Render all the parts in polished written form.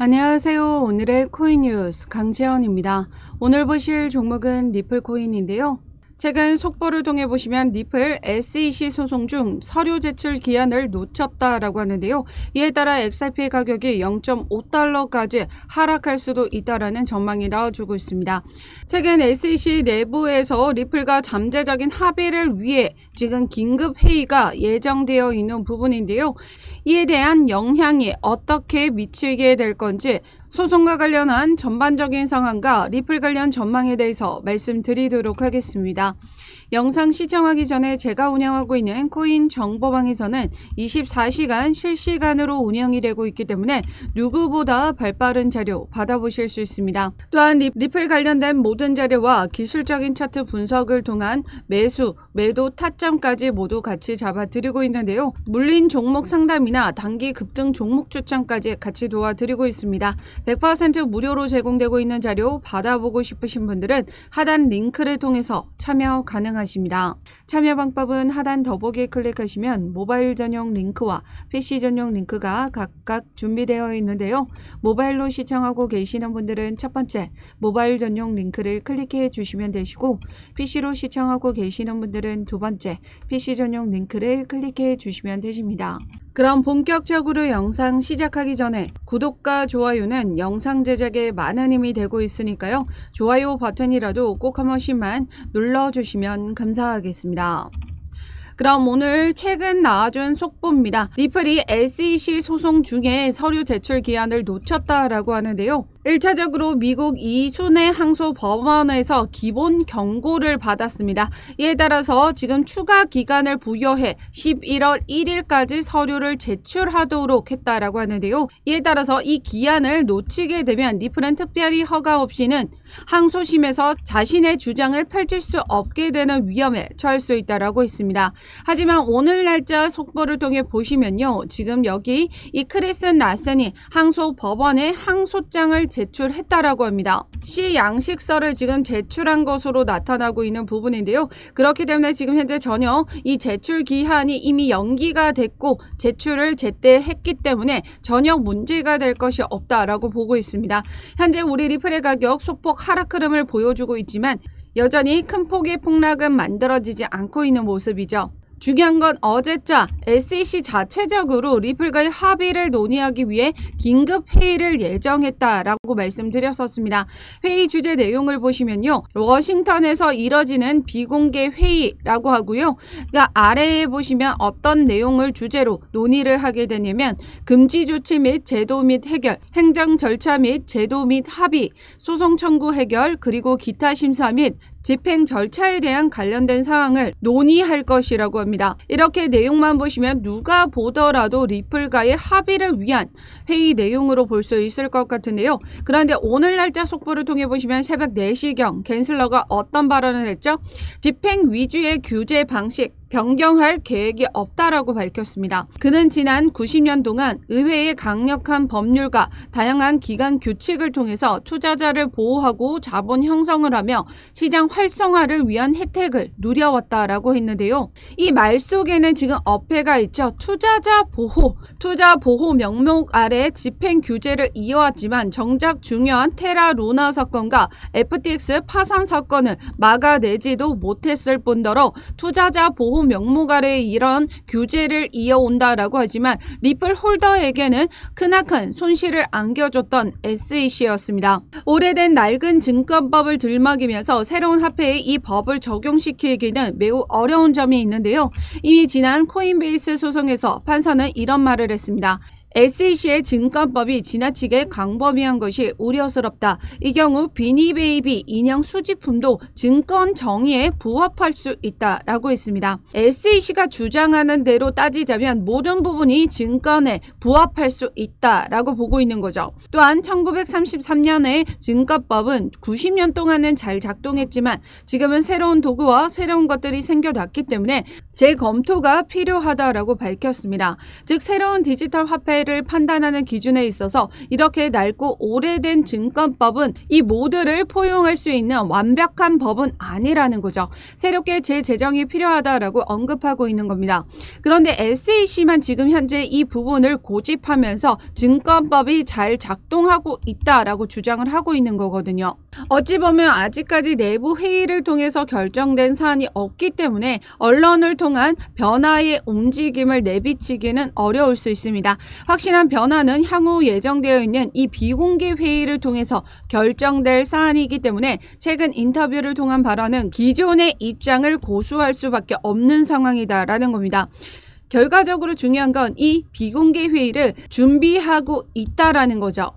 안녕하세요. 오늘의 코인 뉴스 강지연입니다. 오늘 보실 종목은 리플 코인인데요. 최근 속보를 통해 보시면 리플 SEC 소송 중 서류 제출 기한을 놓쳤다라고 하는데요. 이에 따라 XRP 가격이 0.5달러까지 하락할 수도 있다라는 전망이 나와주고 있습니다. 최근 SEC 내부에서 리플과 잠재적인 합의를 위해 지금 긴급 회의가 예정되어 있는 부분인데요. 이에 대한 영향이 어떻게 미치게 될 건지 소송과 관련한 전반적인 상황과 리플 관련 전망에 대해서 말씀드리도록 하겠습니다. 영상 시청하기 전에 제가 운영하고 있는 코인 정보방에서는 24시간 실시간으로 운영이 되고 있기 때문에 누구보다 발빠른 자료 받아보실 수 있습니다. 또한 리플 관련된 모든 자료와 기술적인 차트 분석을 통한 매수, 매도 타점까지 모두 같이 잡아드리고 있는데요. 물린 종목 상담이나 단기 급등 종목 추천까지 같이 도와드리고 있습니다. 100% 무료로 제공되고 있는 자료 받아보고 싶으신 분들은 하단 링크를 통해서 참여 가능하십니다. 참여 방법은 하단 더보기에 클릭하시면 모바일 전용 링크와 PC 전용 링크가 각각 준비되어 있는데요. 모바일로 시청하고 계시는 분들은 첫 번째 모바일 전용 링크를 클릭해 주시면 되시고, PC로 시청하고 계시는 분들은 두 번째 PC 전용 링크를 클릭해 주시면 되십니다. 그럼 본격적으로 영상 시작하기 전에 구독과 좋아요는 영상 제작에 많은 힘이 되고 있으니까요. 좋아요 버튼이라도 꼭 한 번씩만 눌러주시면 감사하겠습니다. 그럼 오늘 최근 나와준 속보입니다. 리플이 SEC 소송 중에 서류 제출 기한을 놓쳤다라고 하는데요. 1차적으로 미국 이순회 항소법원에서 기본 경고를 받았습니다. 이에 따라서 지금 추가 기간을 부여해 11월 1일까지 서류를 제출하도록 했다라고 하는데요. 이에 따라서 이 기한을 놓치게 되면 리플은 특별히 허가 없이는 항소심에서 자신의 주장을 펼칠 수 없게 되는 위험에 처할 수 있다라고 했습니다. 하지만 오늘 날짜 속보를 통해 보시면요. 지금 여기 이 크리슨 라센이 항소법원에 항소장을 제출했다라고 합니다. 시 양식서를 지금 제출한 것으로 나타나고 있는 부분인데요. 그렇기 때문에 지금 현재 전혀 이 제출 기한이 이미 연기가 됐고 제출을 제때 했기 때문에 전혀 문제가 될 것이 없다라고 보고 있습니다. 현재 우리 리플의 가격 소폭 하락 흐름을 보여주고 있지만 여전히 큰 폭의 폭락은 만들어지지 않고 있는 모습이죠. 중요한 건 어제자 SEC 자체적으로 리플과의 합의를 논의하기 위해 긴급 회의를 예정했다라고 말씀드렸었습니다. 회의 주제 내용을 보시면요. 워싱턴에서 이뤄지는 비공개 회의라고 하고요. 그러니까 아래에 보시면 어떤 내용을 주제로 논의를 하게 되냐면 금지 조치 및 제도 및 해결, 행정 절차 및 제도 및 합의, 소송 청구 해결, 그리고 기타 심사 및 집행 절차에 대한 관련된 사항을 논의할 것이라고 합니다. 이렇게 내용만 보시면 누가 보더라도 리플과의 합의를 위한 회의 내용으로 볼 수 있을 것 같은데요. 그런데 오늘 날짜 속보를 통해 보시면 새벽 4시경 갠슬러가 어떤 발언을 했죠? 집행 위주의 규제 방식 변경할 계획이 없다라고 밝혔습니다. 그는 지난 90년 동안 의회의 강력한 법률과 다양한 기관 규칙을 통해서 투자자를 보호하고 자본 형성을 하며 시장 활성화를 위한 혜택을 누려왔다라고 했는데요. 이 말 속에는 지금 어폐가 있죠. 투자 보호 명목 아래 집행 규제를 이어왔지만 정작 중요한 테라 루나 사건과 FTX 파산 사건을 막아내지도 못했을 뿐더러 투자자 보호 명목 아래 이런 규제를 이어온다라고 하지만 리플 홀더에게는 크나큰 손실을 안겨줬던 SEC였습니다. 오래된 낡은 증권법을 들먹이면서 새로운 화폐에 이 법을 적용시키기는 매우 어려운 점이 있는데요. 이미 지난 코인베이스 소송에서 판사는 이런 말을 했습니다. SEC의 증권법이 지나치게 광범위한 것이 우려스럽다. 이 경우 비니베이비 인형 수집품도 증권 정의에 부합할 수 있다라고 했습니다. SEC가 주장하는 대로 따지자면 모든 부분이 증권에 부합할 수 있다라고 보고 있는 거죠. 또한 1933년의 증권법은 90년 동안은 잘 작동했지만 지금은 새로운 도구와 새로운 것들이 생겨났기 때문에 재검토가 필요하다라고 밝혔습니다. 즉 새로운 디지털 화폐 가해를 판단하는 기준에 있어서 이렇게 낡고 오래된 증권법은 이 모두를 포용할 수 있는 완벽한 법은 아니라는 거죠. 새롭게 재제정이 필요하다라고 언급하고 있는 겁니다. 그런데 SEC만 지금 현재 이 부분을 고집하면서 증권법이 잘 작동하고 있다라고 주장을 하고 있는 거거든요. 어찌 보면 아직까지 내부 회의를 통해서 결정된 사안이 없기 때문에 언론을 통한 변화의 움직임을 내비치기는 어려울 수 있습니다. 확실한 변화는 향후 예정되어 있는 이 비공개 회의를 통해서 결정될 사안이기 때문에 최근 인터뷰를 통한 발언은 기존의 입장을 고수할 수밖에 없는 상황이다라는 겁니다. 결과적으로 중요한 건 이 비공개 회의를 준비하고 있다라는 거죠.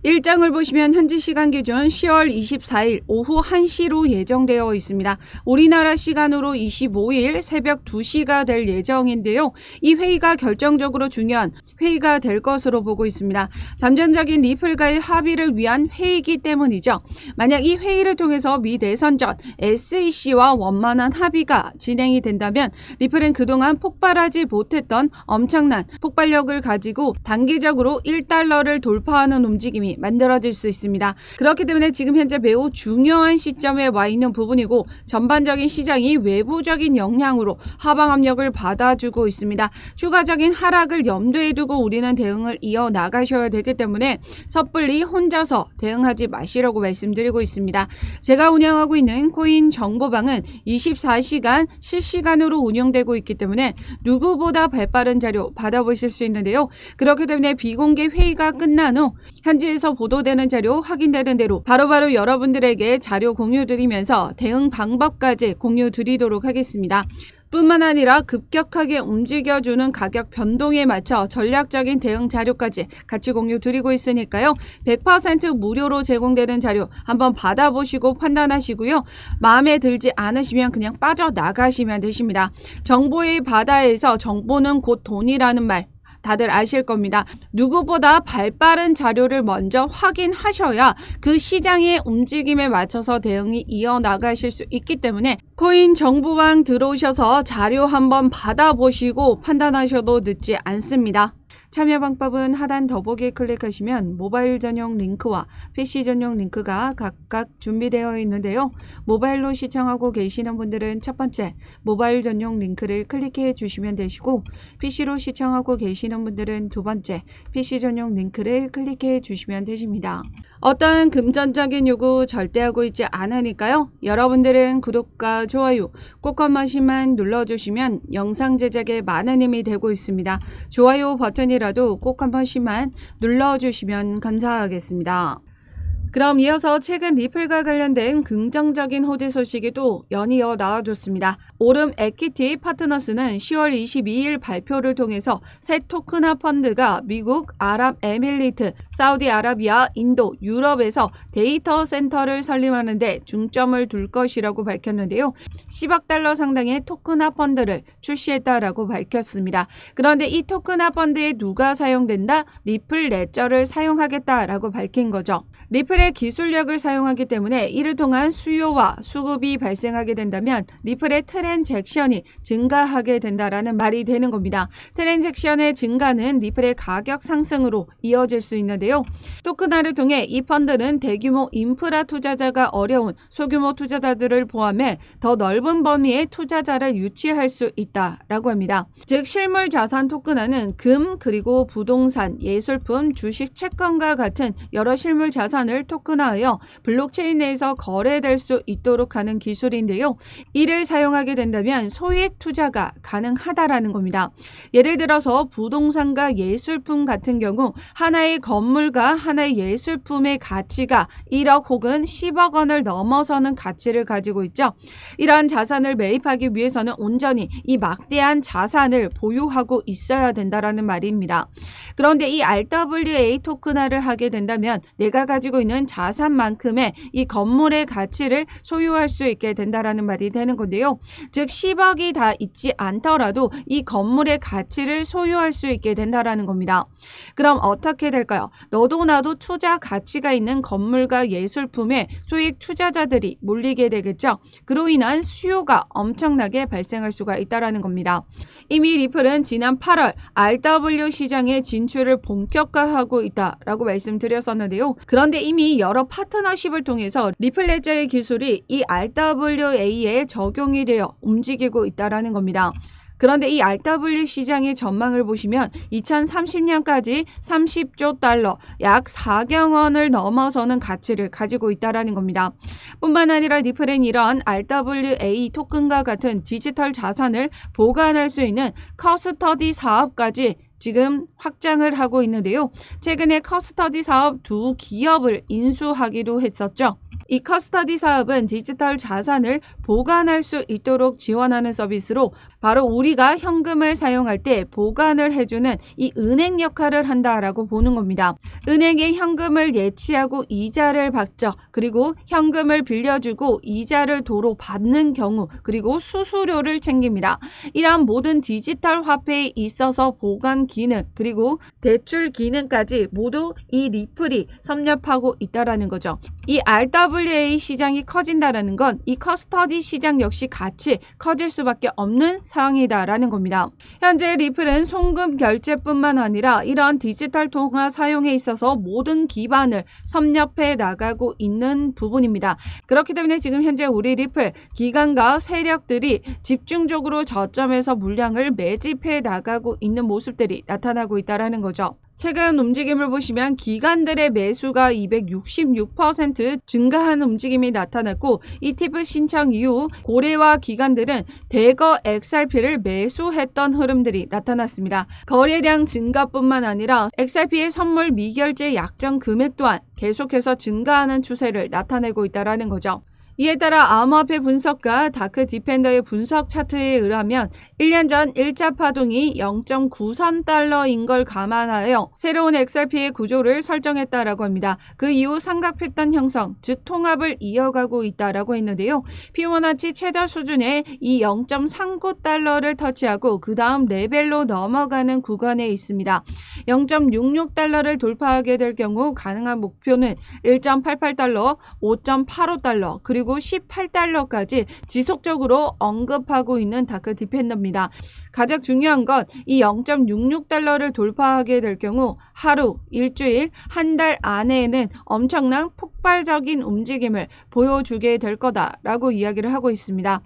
일정을 보시면 현지 시간 기준 10월 24일 오후 1시로 예정되어 있습니다. 우리나라 시간으로 25일 새벽 2시가 될 예정인데요. 이 회의가 결정적으로 중요한 회의가 될 것으로 보고 있습니다. 잠정적인 리플과의 합의를 위한 회의이기 때문이죠. 만약 이 회의를 통해서 미 대선 전 SEC와 원만한 합의가 진행이 된다면 리플은 그동안 폭발하지 못했던 엄청난 폭발력을 가지고 단기적으로 1달러를 돌파하는 움직임이 만들어질 수 있습니다. 그렇기 때문에 지금 현재 매우 중요한 시점에 와 있는 부분이고 전반적인 시장이 외부적인 영향으로 하방 압력을 받아주고 있습니다. 추가적인 하락을 염두에 두고 우리는 대응을 이어나가셔야 되기 때문에 섣불리 혼자서 대응하지 마시라고 말씀드리고 있습니다. 제가 운영하고 있는 코인 정보방은 24시간 실시간으로 운영되고 있기 때문에 누구보다 발빠른 자료 받아보실 수 있는데요. 그렇기 때문에 비공개 회의가 끝난 후 현지에서 보도되는 자료 확인되는 대로 바로바로 여러분들에게 자료 공유 드리면서 대응 방법까지 공유 드리도록 하겠습니다. 뿐만 아니라 급격하게 움직여주는 가격 변동에 맞춰 전략적인 대응 자료까지 같이 공유 드리고 있으니까요. 100% 무료로 제공되는 자료 한번 받아보시고 판단하시고요. 마음에 들지 않으시면 그냥 빠져나가시면 되십니다. 정보의 바다에서 정보는 곧 돈이라는 말 다들 아실 겁니다. 누구보다 발빠른 자료를 먼저 확인하셔야 그 시장의 움직임에 맞춰서 대응이 이어나가실 수 있기 때문에 코인 정보방 들어오셔서 자료 한번 받아보시고 판단하셔도 늦지 않습니다. 참여 방법은 하단 더보기에 클릭하시면 모바일 전용 링크와 PC 전용 링크가 각각 준비되어 있는데요. 모바일로 시청하고 계시는 분들은 첫 번째 모바일 전용 링크를 클릭해 주시면 되시고 PC로 시청하고 계시는 분들은 두 번째 PC 전용 링크를 클릭해 주시면 되십니다. 어떤 금전적인 요구 절대 하고 있지 않으니까요. 여러분들은 구독과 좋아요 꼭 한 번씩만 눌러주시면 영상 제작에 많은 힘이 되고 있습니다. 좋아요 버튼이라도 꼭 한 번씩만 눌러주시면 감사하겠습니다. 그럼 이어서 최근 리플과 관련된 긍정적인 호재 소식이 또 연이어 나와줬습니다. 오름 에퀴티 파트너스는 10월 22일 발표를 통해서 새 토큰화 펀드가 미국, 아랍에미리트, 사우디아라비아, 인도, 유럽에서 데이터 센터를 설립하는 데 중점을 둘 것이라고 밝혔는데요. 10억 달러 상당의 토큰화 펀드를 출시했다라고 밝혔습니다. 그런데 이 토큰화 펀드에 누가 사용된다? 리플 레저를 사용하겠다라고 밝힌 거죠. 리플의 기술력을 사용하기 때문에 이를 통한 수요와 수급이 발생하게 된다면 리플의 트랜잭션이 증가하게 된다라는 말이 되는 겁니다. 트랜잭션의 증가는 리플의 가격 상승으로 이어질 수 있는데요. 토큰화를 통해 이 펀드는 대규모 인프라 투자자가 어려운 소규모 투자자들을 포함해 더 넓은 범위의 투자자를 유치할 수 있다라고 합니다. 즉 실물 자산 토큰화는 금 그리고 부동산, 예술품, 주식, 채권과 같은 여러 실물 자산을 토큰화하여 블록체인 내에서 거래될 수 있도록 하는 기술인데요. 이를 사용하게 된다면 소액 투자가 가능하다라는 겁니다. 예를 들어서 부동산과 예술품 같은 경우 하나의 건물과 하나의 예술품의 가치가 1억 혹은 10억 원을 넘어서는 가치를 가지고 있죠. 이러한 자산을 매입하기 위해서는 온전히 이 막대한 자산을 보유하고 있어야 된다라는 말입니다. 그런데 이 RWA 토큰화를 하게 된다면 내가 가지고 있는 있는 자산만큼의 이 건물의 가치를 소유할 수 있게 된다라는 말이 되는 건데요. 즉 10억이 다 있지 않더라도 이 건물의 가치를 소유할 수 있게 된다라는 겁니다. 그럼 어떻게 될까요? 너도 나도 투자 가치가 있는 건물과 예술품에 소액 투자자들이 몰리게 되겠죠. 그로 인한 수요가 엄청나게 발생할 수가 있다라는 겁니다. 이미 리플은 지난 8월 RW 시장에 진출을 본격화하고 있다라고 말씀드렸었는데요. 그런데 이미 여러 파트너십을 통해서 리플 레저의 기술이 이 RWA에 적용이 되어 움직이고 있다라는 겁니다. 그런데 이 RW 시장의 전망을 보시면 2030년까지 30조 달러, 약 4경 원을 넘어서는 가치를 가지고 있다는 겁니다. 뿐만 아니라 리플은 이런 RWA 토큰과 같은 디지털 자산을 보관할 수 있는 커스터디 사업까지 지금 확장을 하고 있는데요. 최근에 커스터디 사업 2기업을 인수하기도 했었죠. 이 커스터디 사업은 디지털 자산을 보관할 수 있도록 지원하는 서비스로 바로 우리가 현금을 사용할 때 보관을 해주는 이 은행 역할을 한다라고 보는 겁니다. 은행에 현금을 예치하고 이자를 받죠. 그리고 현금을 빌려주고 이자를 도로 받는 경우, 그리고 수수료를 챙깁니다. 이러한 모든 디지털 화폐에 있어서 보관 기능, 그리고 대출 기능까지 모두 이 리플이 섭렵하고 있다라는 거죠. 이 RWA 시장이 커진다라는 건 이 커스터디 시장 역시 같이 커질 수밖에 없는 상황이다라는 겁니다. 현재 리플은 송금 결제뿐만 아니라 이러한 디지털 통화 사용에 있어서 모든 기반을 섭렵해 나가고 있는 부분입니다. 그렇기 때문에 지금 현재 우리 리플 기관과 세력들이 집중적으로 저점에서 물량을 매집해 나가고 있는 모습들이 나타나고 있다라는 거죠. 최근 움직임을 보시면 기관들의 매수가 266% 증가한 움직임이 나타났고 ETF 신청 이후 고래와 기관들은 대거 XRP를 매수했던 흐름들이 나타났습니다. 거래량 증가뿐만 아니라 XRP의 선물 미결제 약정 금액 또한 계속해서 증가하는 추세를 나타내고 있다는 거죠. 이에 따라 암호화폐 분석가 다크 디펜더의 분석 차트에 의하면 1년 전 1차 파동이 0.93 달러인 걸 감안하여 새로운 XRP의 구조를 설정했다라고 합니다. 그 이후 삼각 패턴 형성, 즉 통합을 이어가고 있다라고 했는데요. 피보나치 최저 수준의 이 0.39 달러를 터치하고 그 다음 레벨로 넘어가는 구간에 있습니다. 0.66 달러를 돌파하게 될 경우 가능한 목표는 1.88 달러, 5.85 달러, 그리고 18달러까지 지속적으로 언급하고 있는 다크 디펜더입니다. 가장 중요한 건 이 0.66달러를 돌파하게 될 경우 하루, 일주일, 한 달 안에는 엄청난 폭발적인 움직임을 보여주게 될 거다라고 이야기를 하고 있습니다.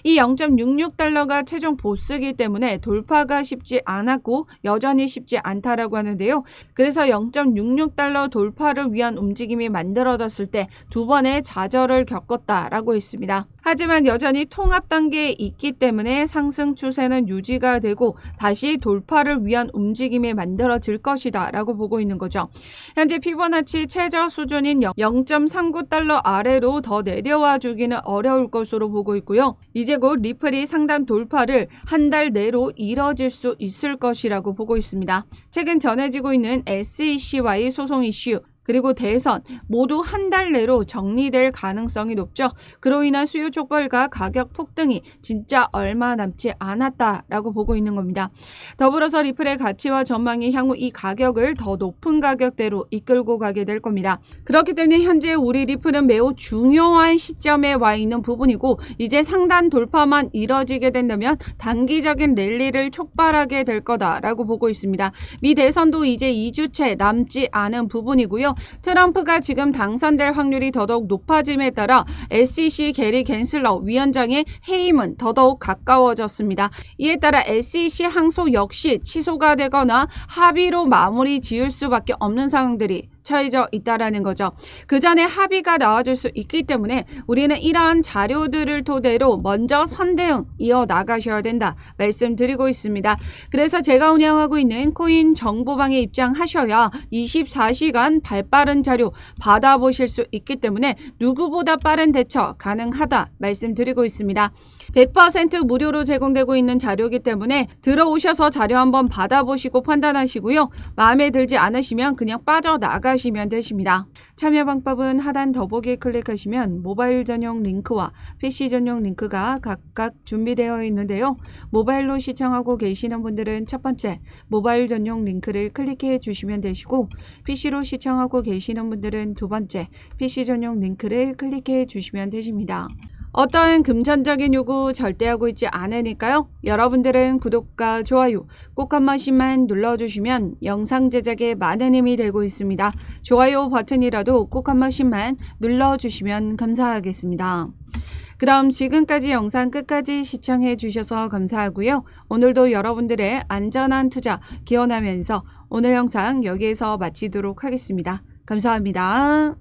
이 0.66달러가 최종 보스이기 때문에 돌파가 쉽지 않았고 여전히 쉽지 않다라고 하는데요. 그래서 0.66달러 돌파를 위한 움직임이 만들어졌을 때 두 번의 좌절을 겪었다라고 했습니다. 하지만 여전히 통합 단계에 있기 때문에 상승 추세는 유지가 되고 다시 돌파를 위한 움직임이 만들어질 것이다 라고 보고 있는 거죠. 현재 피보나치 최저 수준인 0.39달러 아래로 더 내려와 주기는 어려울 것으로 보고 있고요. 이제 곧 리플이 상단 돌파를 한 달 내로 이뤄질 수 있을 것이라고 보고 있습니다. 최근 전해지고 있는 SEC와의 소송 이슈, 그리고 대선 모두 한 달 내로 정리될 가능성이 높죠. 그로 인한 수요 촉발과 가격 폭등이 진짜 얼마 남지 않았다라고 보고 있는 겁니다. 더불어서 리플의 가치와 전망이 향후 이 가격을 더 높은 가격대로 이끌고 가게 될 겁니다. 그렇기 때문에 현재 우리 리플은 매우 중요한 시점에 와 있는 부분이고 이제 상단 돌파만 이뤄지게 된다면 단기적인 랠리를 촉발하게 될 거다라고 보고 있습니다. 미 대선도 이제 2주째 남지 않은 부분이고요. 트럼프가 지금 당선될 확률이 더더욱 높아짐에 따라 SEC 게리 갠슬러 위원장의 해임은 더더욱 가까워졌습니다. 이에 따라 SEC 항소 역시 취소가 되거나 합의로 마무리 지을 수밖에 없는 상황들이 처해져 있다라는 거죠. 그 전에 합의가 나와줄 수 있기 때문에 우리는 이러한 자료들을 토대로 먼저 선대응 이어나가셔야 된다 말씀드리고 있습니다. 그래서 제가 운영하고 있는 코인 정보방에 입장하셔야 24시간 발빠른 자료 받아보실 수 있기 때문에 누구보다 빠른 대처 가능하다 말씀드리고 있습니다. 100% 무료로 제공되고 있는 자료이기 때문에 들어오셔서 자료 한번 받아보시고 판단하시고요. 마음에 들지 않으시면 그냥 빠져나가 참여하시면 되십니다. 참여 방법은 하단 더보기에 클릭하시면 모바일 전용 링크와 PC 전용 링크가 각각 준비되어 있는데요. 모바일로 시청하고 계시는 분들은 첫 번째 모바일 전용 링크를 클릭해 주시면 되시고, PC로 시청하고 계시는 분들은 두 번째 PC 전용 링크를 클릭해 주시면 되십니다. 어떠한 금전적인 요구 절대 하고 있지 않으니까요. 여러분들은 구독과 좋아요 꼭 한 번씩만 눌러주시면 영상 제작에 많은 힘이 되고 있습니다. 좋아요 버튼이라도 꼭 한 번씩만 눌러주시면 감사하겠습니다. 그럼 지금까지 영상 끝까지 시청해 주셔서 감사하고요. 오늘도 여러분들의 안전한 투자 기원하면서 오늘 영상 여기에서 마치도록 하겠습니다. 감사합니다.